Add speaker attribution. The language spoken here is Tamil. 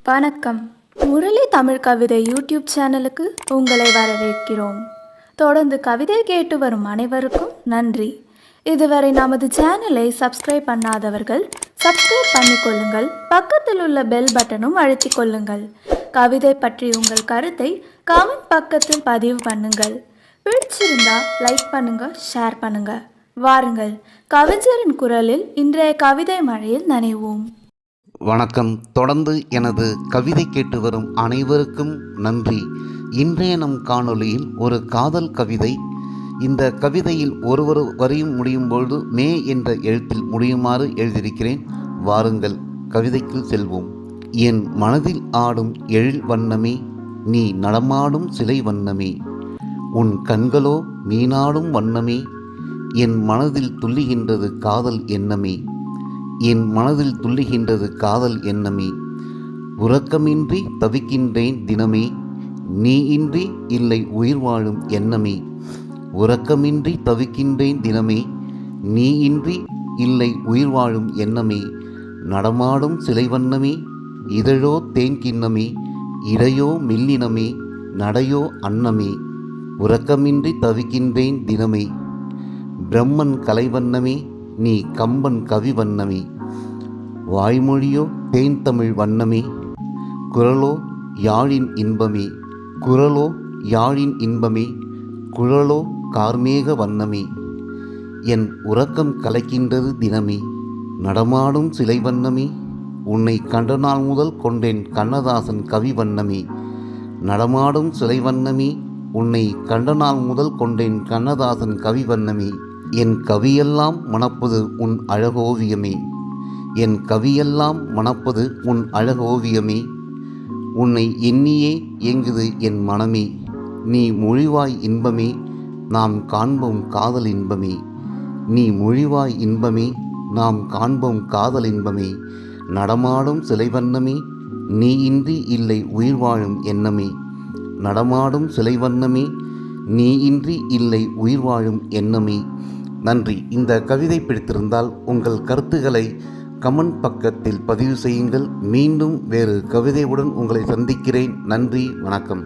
Speaker 1: வணக்கம். முரளி தமிழ் கவிதை யூடியூப் சேனலுக்கு உங்களை வரவேற்கிறோம். தொடர்ந்து கவிதை கேட்டு வரும் அனைவருக்கும் நன்றி. இதுவரை நமது சேனலை சப்ஸ்கிரைப் பண்ணாதவர்கள் சப்ஸ்கிரைப் பண்ணிக்கொள்ளுங்கள். பக்கத்தில் உள்ள பெல் பட்டனும் அழுத்திக் கொள்ளுங்கள். கவிதை பற்றி உங்கள் கருத்தை கமெண்ட் பக்கத்தில் பதிவு பண்ணுங்கள். பிடிச்சிருந்தா லைக் பண்ணுங்க, ஷேர் பண்ணுங்க. வாருங்கள், கவிஞரின் குரலில் இன்றைய கவிதை மழையில் நனைவோம்.
Speaker 2: வணக்கம். தொடர்ந்து எனது கவிதை கேட்டு வரும் அனைவருக்கும் நன்றி. இன்றைய நம் காணொளியில் ஒரு காதல் கவிதை. இந்த கவிதையில் ஒரு வரியும் முடியும் பொழுது மே என்ற எழுத்தில் முடியுமாறு எழுதியிருக்கிறேன். வாருங்கள், கவிதைக்குள் செல்வோம். என் மனதில் ஆடும் எழில் வண்ணமே, நீ நடமாடும் சிலை வண்ணமே, உன் கண்களோ மீனாடும் வண்ணமே, என் மனதில் துள்ளுகின்றது காதல் எண்ணமே, என் மனதில் துள்ளுகின்றது காதல் எண்ணமே, உறக்கமின்றி தவிக்கின்றேன் தினமே, நீ இன்றி இல்லை உயிர் வாழும் எண்ணமே, உறக்கமின்றி தவிக்கின்றேன் தினமே, நீ இன்றி இல்லை உயிர் வாழும் எண்ணமே, நடமாடும் சிலை வண்ணமே, இதழோ தேன் கிண்ணமே, இடையோ மெல்லினமே, நடையோ அன்னமே, உறக்கமின்றி தவிக்கின்றேன் தினமே, பிரம்மன் கலைவண்ணமே, நீ கம்பன் கவி வண்ணமே, வாய்மொழியோ தேன் தமிழ் வண்ணமே, குரலோ யாழின் இன்பமே, குரலோ யாழின் இன்பமே, குழலோ கார்மேக வண்ணமே, என் உறக்கம் கலைக்கின்றது தினமே, நடமாடும் சிலை வண்ணமே, உன்னை கண்ட நாள் முதல் கொண்டேன் கண்ணதாசன் கவி வண்ணமே, நடமாடும் சிலை வண்ணமே, உன்னை கண்ட நாள் முதல் கொண்டேன் கண்ணதாசன் கவி வண்ணமே, என் கவியெல்லாம் மணப்பது உன் அழகோவியமே, என் கவியெல்லாம் மணப்பது உன் அழகோவியமே, உன்னை எண்ணியே இயங்குது என் மனமே, நீ மொழிவாய் இன்பமே, நாம் காண்போம் காதல் இன்பமே, நீ மொழிவாய் இன்பமே, நாம் காண்போம் காதல் இன்பமே, நடமாடும் சிலை வண்ணமே, நீ இன்றி இல்லை உயிர் வாழும் எண்ணமே, நடமாடும் சிலை வண்ணமே, நீ இன்றி இல்லை உயிர் வாழும் எண்ணமே. நன்றி. இந்த கவிதை பிடித்திருந்தால் உங்கள் கருத்துக்களை கமெண்ட் பக்கத்தில் பதிவு செய்யுங்கள். மீண்டும் வேறு கவிதையுடன் உங்களை சந்திக்கிறேன். நன்றி, வணக்கம்.